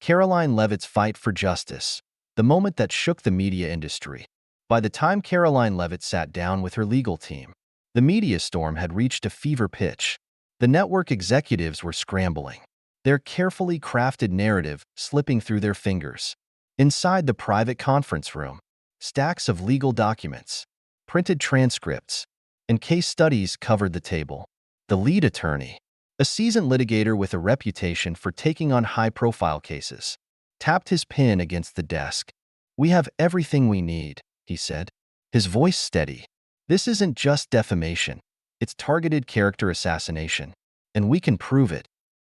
Karoline Leavitt's fight for justice, the moment that shook the media industry. By the time Karoline Leavitt sat down with her legal team, the media storm had reached a fever pitch. The network executives were scrambling, their carefully crafted narrative slipping through their fingers. Inside the private conference room, stacks of legal documents, printed transcripts, and case studies covered the table. The lead attorney, a seasoned litigator with a reputation for taking on high-profile cases, tapped his pen against the desk. "We have everything we need," he said, his voice steady. "This isn't just defamation. It's targeted character assassination, and we can prove it."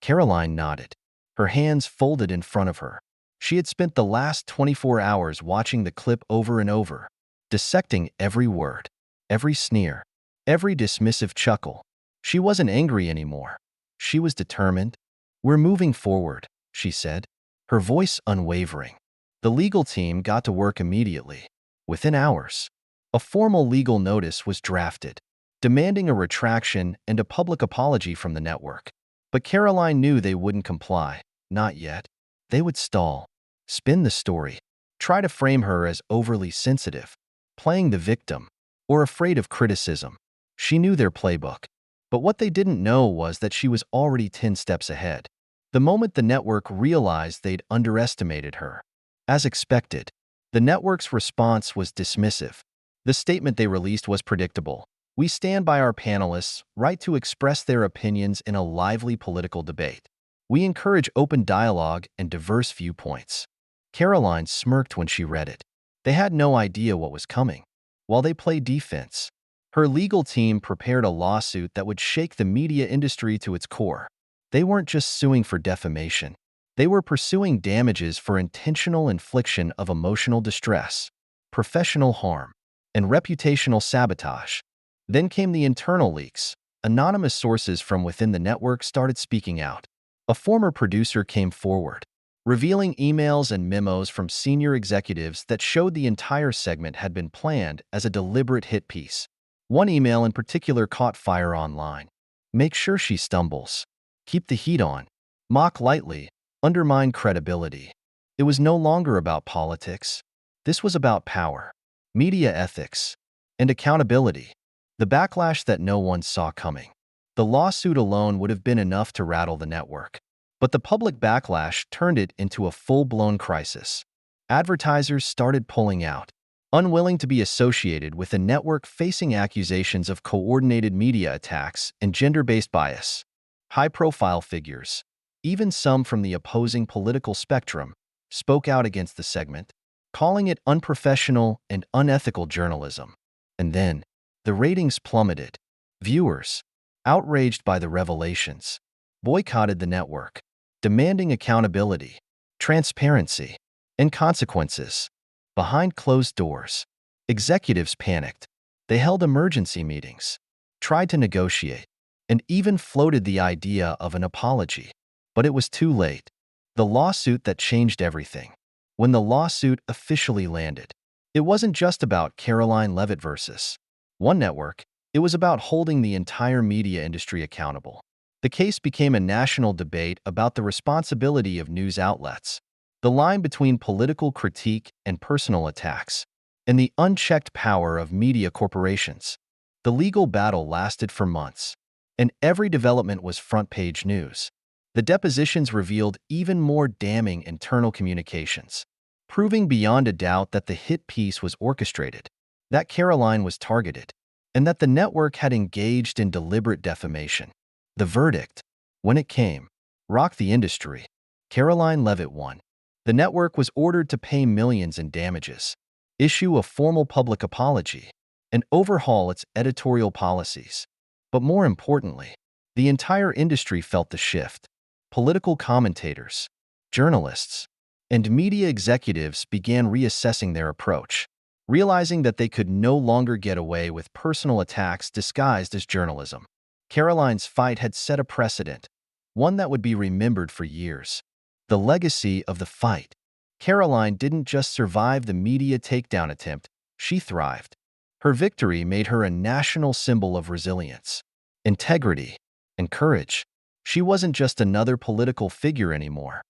Karoline nodded, her hands folded in front of her. She had spent the last 24 hours watching the clip over and over, dissecting every word, every sneer, every dismissive chuckle. She wasn't angry anymore. She was determined. "We're moving forward," she said, her voice unwavering. The legal team got to work immediately. Within hours, a formal legal notice was drafted, demanding a retraction and a public apology from the network. But Karoline knew they wouldn't comply. Not yet. They would stall, spin the story, try to frame her as overly sensitive, playing the victim, or afraid of criticism. She knew their playbook. But what they didn't know was that she was already 10 steps ahead. The moment the network realized they'd underestimated her. As expected, the network's response was dismissive. The statement they released was predictable. "We stand by our panelists' right to express their opinions in a lively political debate. We encourage open dialogue and diverse viewpoints." Karoline smirked when she read it. They had no idea what was coming. While they played defense, her legal team prepared a lawsuit that would shake the media industry to its core. They weren't just suing for defamation. They were pursuing damages for intentional infliction of emotional distress, professional harm, and reputational sabotage. Then came the internal leaks. Anonymous sources from within the network started speaking out. A former producer came forward, revealing emails and memos from senior executives that showed the entire segment had been planned as a deliberate hit piece. One email in particular caught fire online. "Make sure she stumbles. Keep the heat on. Mock lightly. Undermine credibility." It was no longer about politics. This was about power, media ethics, and accountability. The backlash that no one saw coming. The lawsuit alone would have been enough to rattle the network. But the public backlash turned it into a full-blown crisis. Advertisers started pulling out, unwilling to be associated with a network facing accusations of coordinated media attacks and gender-based bias. High-profile figures, even some from the opposing political spectrum, spoke out against the segment, calling it unprofessional and unethical journalism. And then, the ratings plummeted. Viewers, outraged by the revelations, boycotted the network, demanding accountability, transparency, and consequences. Behind closed doors, executives panicked. They held emergency meetings, tried to negotiate, and even floated the idea of an apology. But it was too late. The lawsuit that changed everything. When the lawsuit officially landed, it wasn't just about Karoline Leavitt versus one network. It was about holding the entire media industry accountable. The case became a national debate about the responsibility of news outlets, the line between political critique and personal attacks, and the unchecked power of media corporations. The legal battle lasted for months, and every development was front-page news. The depositions revealed even more damning internal communications, proving beyond a doubt that the hit piece was orchestrated, that Karoline was targeted, and that the network had engaged in deliberate defamation. The verdict, when it came, rocked the industry. Karoline Leavitt won. The network was ordered to pay millions in damages, issue a formal public apology, and overhaul its editorial policies. But more importantly, the entire industry felt the shift. Political commentators, journalists, and media executives began reassessing their approach, realizing that they could no longer get away with personal attacks disguised as journalism. Karoline's fight had set a precedent, one that would be remembered for years. The legacy of the fight. Karoline didn't just survive the media takedown attempt, she thrived. Her victory made her a national symbol of resilience, integrity, and courage. She wasn't just another political figure anymore.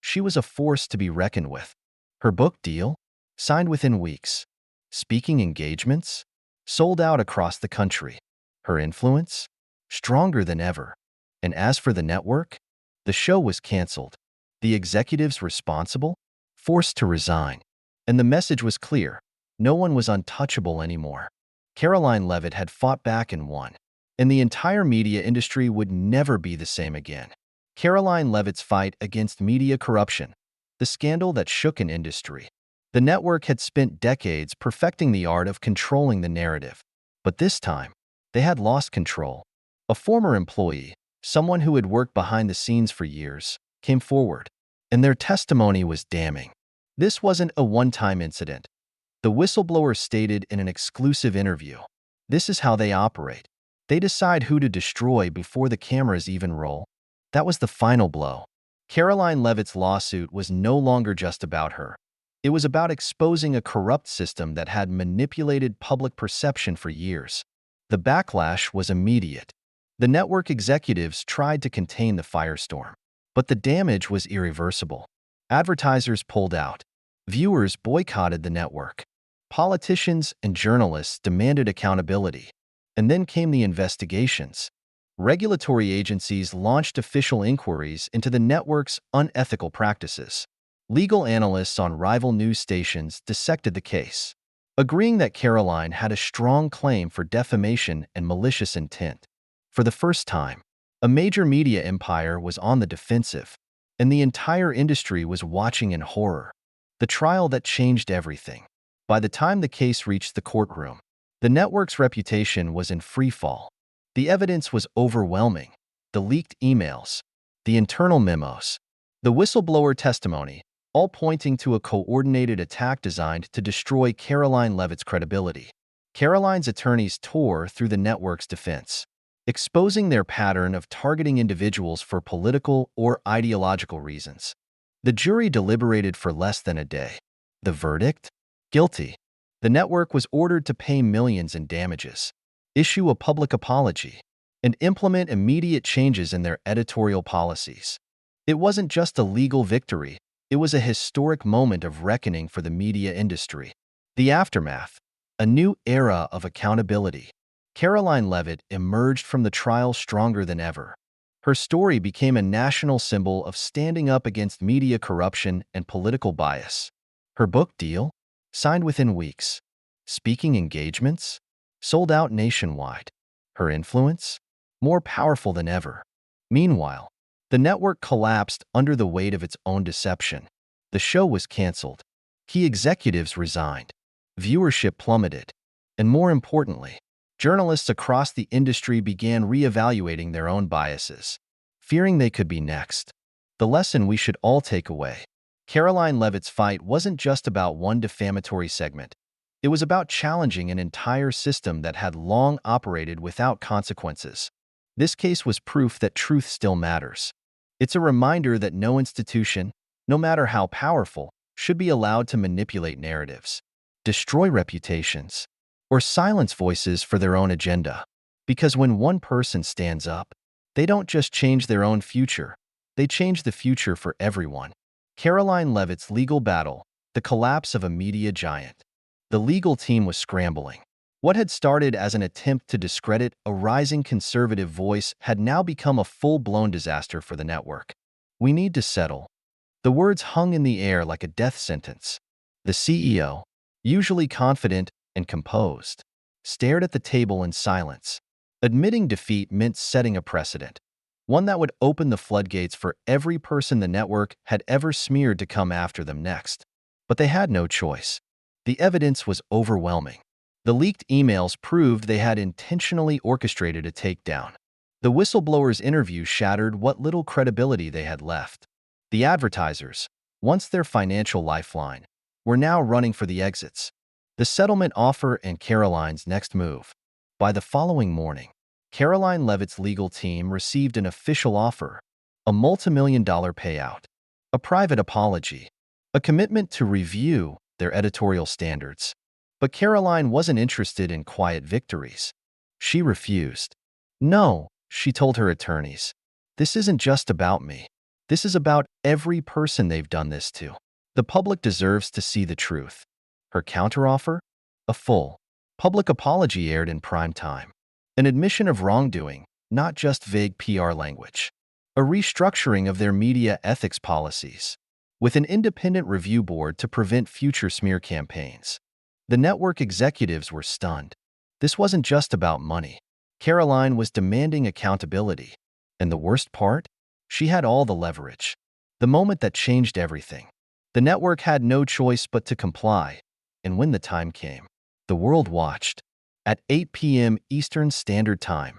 She was a force to be reckoned with. Her book deal? Signed within weeks. Speaking engagements? Sold out across the country. Her influence? Stronger than ever. And as for the network? The show was canceled. The executives responsible? Forced to resign. And the message was clear. No one was untouchable anymore. Karoline Leavitt had fought back and won. And the entire media industry would never be the same again. Karoline Leavitt's fight against media corruption, the scandal that shook an industry. The network had spent decades perfecting the art of controlling the narrative. But this time, they had lost control. A former employee, someone who had worked behind the scenes for years, came forward, and their testimony was damning. This wasn't a one-time incident. The whistleblower stated in an exclusive interview, "This is how they operate. They decide who to destroy before the cameras even roll." That was the final blow. Karoline Leavitt's lawsuit was no longer just about her. It was about exposing a corrupt system that had manipulated public perception for years. The backlash was immediate. The network executives tried to contain the firestorm, but the damage was irreversible. Advertisers pulled out. Viewers boycotted the network. Politicians and journalists demanded accountability. And then came the investigations. Regulatory agencies launched official inquiries into the network's unethical practices. Legal analysts on rival news stations dissected the case, agreeing that Karoline had a strong claim for defamation and malicious intent. For the first time, a major media empire was on the defensive, and the entire industry was watching in horror. The trial that changed everything. By the time the case reached the courtroom, the network's reputation was in free fall. The evidence was overwhelming. The leaked emails, the internal memos, the whistleblower testimony, all pointing to a coordinated attack designed to destroy Karoline Leavitt's credibility. Karoline's attorneys tore through the network's defense, exposing their pattern of targeting individuals for political or ideological reasons. The jury deliberated for less than a day. The verdict? Guilty. The network was ordered to pay millions in damages, issue a public apology, and implement immediate changes in their editorial policies. It wasn't just a legal victory, it was a historic moment of reckoning for the media industry. The aftermath, a new era of accountability. Karoline Leavitt emerged from the trial stronger than ever. Her story became a national symbol of standing up against media corruption and political bias. Her book deal? Signed within weeks. Speaking engagements? Sold out nationwide. Her influence? More powerful than ever. Meanwhile, the network collapsed under the weight of its own deception. The show was canceled. Key executives resigned. Viewership plummeted. And more importantly, journalists across the industry began reevaluating their own biases, fearing they could be next. The lesson we should all take away. Karoline Leavitt's fight wasn't just about one defamatory segment. It was about challenging an entire system that had long operated without consequences. This case was proof that truth still matters. It's a reminder that no institution, no matter how powerful, should be allowed to manipulate narratives, destroy reputations, or silence voices for their own agenda. Because when one person stands up, they don't just change their own future, they change the future for everyone. Karoline Leavitt's legal battle, the collapse of a media giant. The legal team was scrambling. What had started as an attempt to discredit a rising conservative voice had now become a full-blown disaster for the network. "We need to settle." The words hung in the air like a death sentence. The CEO, usually confident and composed, stared at the table in silence. Admitting defeat meant setting a precedent, one that would open the floodgates for every person the network had ever smeared to come after them next. But they had no choice. The evidence was overwhelming. The leaked emails proved they had intentionally orchestrated a takedown. The whistleblower's interview shattered what little credibility they had left. The advertisers, once their financial lifeline, were now running for the exits. The settlement offer and Karoline's next move. By the following morning, Karoline Leavitt's legal team received an official offer, a multimillion-dollar payout, a private apology, a commitment to review their editorial standards. But Karoline wasn't interested in quiet victories. She refused. "No," she told her attorneys. "This isn't just about me. This is about every person they've done this to. The public deserves to see the truth. Her counteroffer? A full, public apology aired in prime time. An admission of wrongdoing, not just vague PR language. A restructuring of their media ethics policies, with an independent review board to prevent future smear campaigns. The network executives were stunned. This wasn't just about money. Karoline was demanding accountability. And the worst part? She had all the leverage. The moment that changed everything. The network had no choice but to comply. And when the time came, the world watched. At 8 p.m. Eastern Standard Time,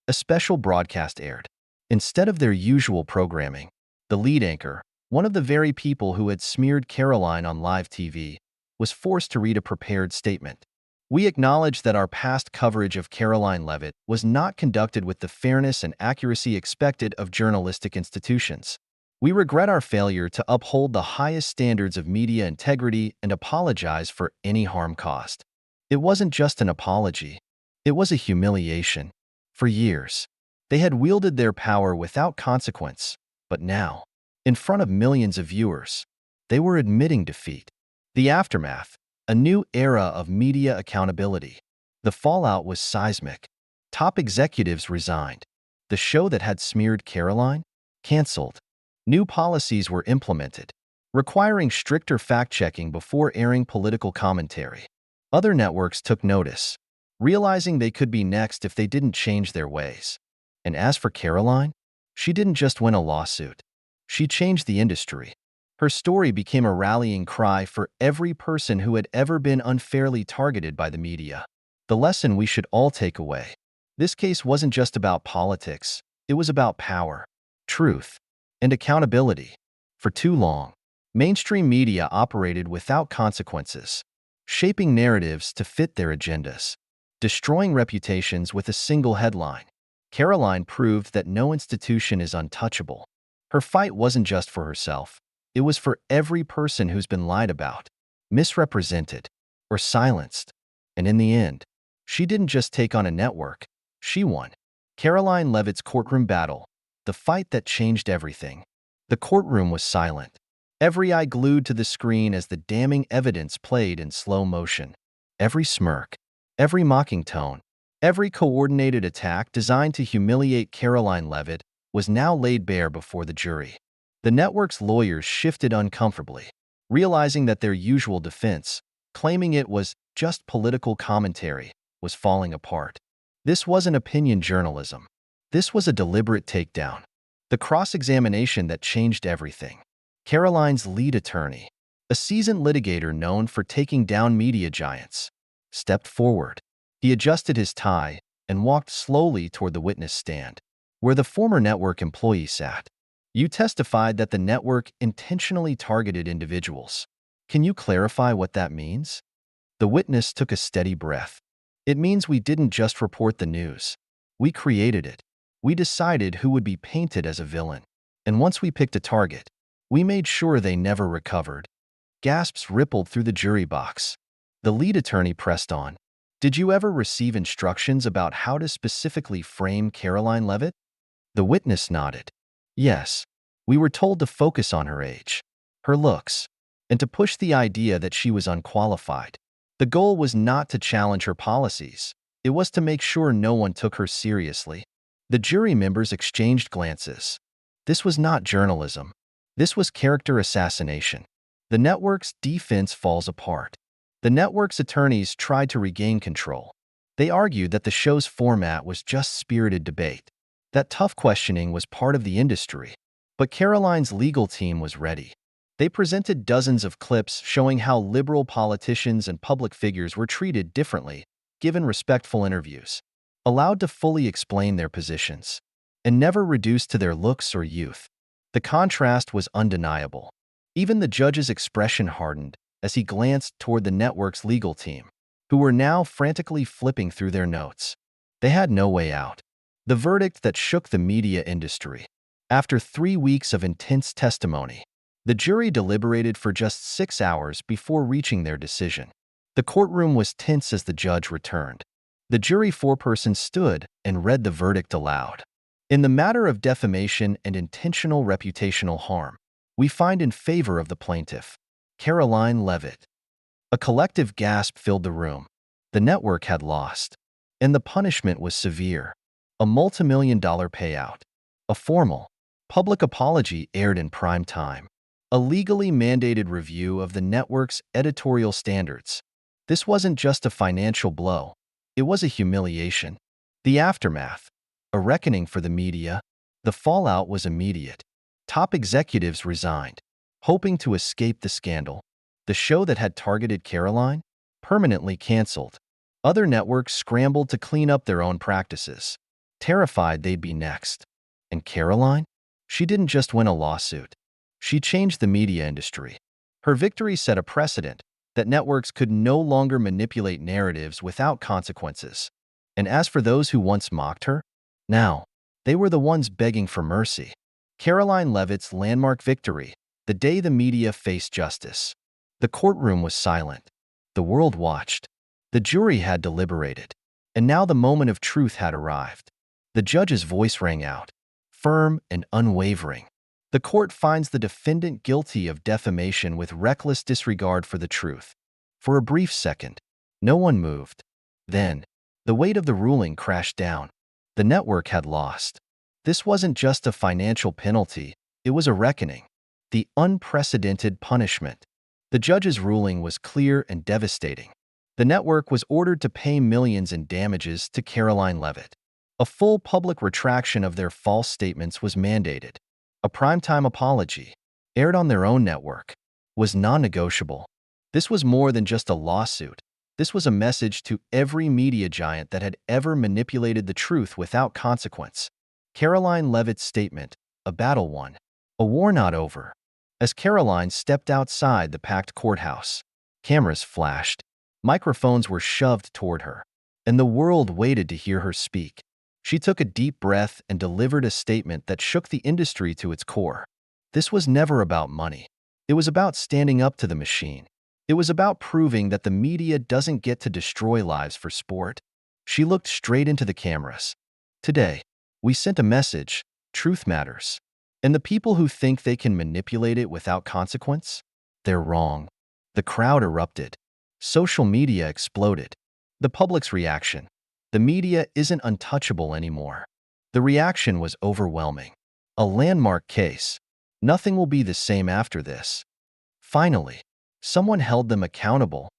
a special broadcast aired. Instead of their usual programming, the lead anchor, one of the very people who had smeared Karoline on live TV, was forced to read a prepared statement. We acknowledge that our past coverage of Karoline Leavitt was not conducted with the fairness and accuracy expected of journalistic institutions. We regret our failure to uphold the highest standards of media integrity and apologize for any harm caused. It wasn't just an apology. It was a humiliation. For years, they had wielded their power without consequence, but now, in front of millions of viewers, they were admitting defeat. The aftermath, a new era of media accountability. The fallout was seismic. Top executives resigned. The show that had smeared Karoline? Canceled. New policies were implemented, requiring stricter fact-checking before airing political commentary. Other networks took notice, realizing they could be next if they didn't change their ways. And as for Karoline, she didn't just win a lawsuit. She changed the industry. Her story became a rallying cry for every person who had ever been unfairly targeted by the media. The lesson we should all take away. This case wasn't just about politics. It was about power, truth, and accountability. For too long, mainstream media operated without consequences, shaping narratives to fit their agendas, destroying reputations with a single headline. Karoline proved that no institution is untouchable. Her fight wasn't just for herself. It was for every person who's been lied about, misrepresented, or silenced. And in the end, she didn't just take on a network. She won. Karoline Leavitt's courtroom battle, the fight that changed everything. The courtroom was silent. Every eye glued to the screen as the damning evidence played in slow motion. Every smirk, every mocking tone, every coordinated attack designed to humiliate Karoline Leavitt was now laid bare before the jury. The network's lawyers shifted uncomfortably, realizing that their usual defense, claiming it was just political commentary, was falling apart. This wasn't opinion journalism. This was a deliberate takedown. The cross-examination that changed everything. Karoline's lead attorney, a seasoned litigator known for taking down media giants, stepped forward. He adjusted his tie and walked slowly toward the witness stand, where the former network employee sat. You testified that the network intentionally targeted individuals. Can you clarify what that means? The witness took a steady breath. It means we didn't just report the news. We created it. We decided who would be painted as a villain. And once we picked a target, we made sure they never recovered. Gasps rippled through the jury box. The lead attorney pressed on. Did you ever receive instructions about how to specifically frame Karoline Leavitt? The witness nodded. Yes, we were told to focus on her age, her looks, and to push the idea that she was unqualified. The goal was not to challenge her policies. It was to make sure no one took her seriously. The jury members exchanged glances. This was not journalism. This was character assassination. The network's defense falls apart. The network's attorneys tried to regain control. They argued that the show's format was just spirited debate, that tough questioning was part of the industry. But Karoline's legal team was ready. They presented dozens of clips showing how liberal politicians and public figures were treated differently, given respectful interviews, allowed to fully explain their positions, and never reduced to their looks or youth. The contrast was undeniable. Even the judge's expression hardened as he glanced toward the network's legal team, who were now frantically flipping through their notes. They had no way out. The verdict that shook the media industry. After 3 weeks of intense testimony, the jury deliberated for just 6 hours before reaching their decision. The courtroom was tense as the judge returned. The jury foreperson stood and read the verdict aloud. In the matter of defamation and intentional reputational harm, we find in favor of the plaintiff, Karoline Leavitt. A collective gasp filled the room. The network had lost, and the punishment was severe. A multimillion-dollar payout. A formal, public apology aired in prime time. A legally mandated review of the network's editorial standards. This wasn't just a financial blow. It was a humiliation. The aftermath. A reckoning for the media. The fallout was immediate. Top executives resigned, hoping to escape the scandal. The show that had targeted Karoline? Permanently canceled. Other networks scrambled to clean up their own practices, terrified they'd be next. And Karoline? She didn't just win a lawsuit. She changed the media industry. Her victory set a precedent that networks could no longer manipulate narratives without consequences. And as for those who once mocked her, now, they were the ones begging for mercy. Karoline Leavitt's landmark victory, the day the media faced justice. The courtroom was silent. The world watched. The jury had deliberated. And now the moment of truth had arrived. The judge's voice rang out, firm and unwavering. The court finds the defendant guilty of defamation with reckless disregard for the truth. For a brief second, no one moved. Then, the weight of the ruling crashed down. The network had lost. This wasn't just a financial penalty, it was a reckoning. The unprecedented punishment. The judge's ruling was clear and devastating. The network was ordered to pay millions in damages to Karoline Leavitt. A full public retraction of their false statements was mandated. A primetime apology, aired on their own network, was non-negotiable. This was more than just a lawsuit. This was a message to every media giant that had ever manipulated the truth without consequence. Karoline Leavitt's statement, a battle won, a war not over. As Karoline stepped outside the packed courthouse, cameras flashed, microphones were shoved toward her, and the world waited to hear her speak. She took a deep breath and delivered a statement that shook the industry to its core. This was never about money. It was about standing up to the machine. It was about proving that the media doesn't get to destroy lives for sport. She looked straight into the cameras. Today, we sent a message: truth matters. And the people who think they can manipulate it without consequence? They're wrong. The crowd erupted. Social media exploded. The public's reaction. The media isn't untouchable anymore. The reaction was overwhelming. A landmark case. Nothing will be the same after this. Finally, someone held them accountable.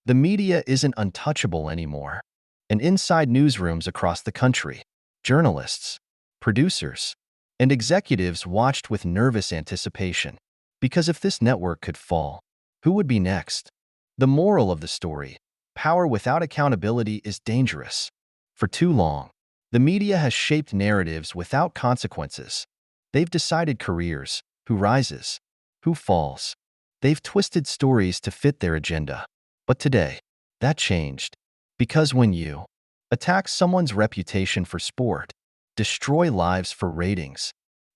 The media isn't untouchable anymore. And inside newsrooms across the country, journalists, producers, and executives watched with nervous anticipation. Because if this network could fall, who would be next? The moral of the story: power without accountability is dangerous. For too long, the media has shaped narratives without consequences. They've decided careers, who rises, who falls. They've twisted stories to fit their agenda. But today, that changed. Because when you attack someone's reputation for sport, destroy lives for ratings,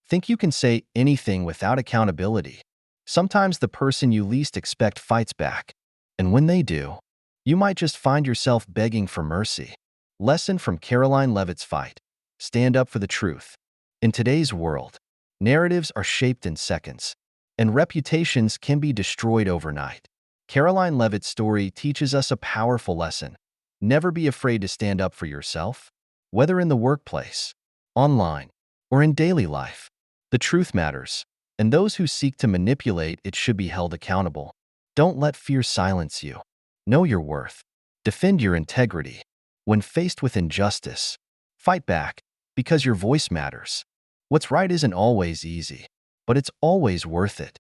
think you can say anything without accountability, sometimes the person you least expect fights back. And when they do, you might just find yourself begging for mercy. Lesson from Karoline Leavitt's fight: stand up for the truth. In today's world, narratives are shaped in seconds, and reputations can be destroyed overnight. Karoline Leavitt's story teaches us a powerful lesson. Never be afraid to stand up for yourself, whether in the workplace, online, or in daily life. The truth matters, and those who seek to manipulate it should be held accountable. Don't let fear silence you. Know your worth. Defend your integrity. When faced with injustice, fight back, because your voice matters. What's right isn't always easy, but it's always worth it.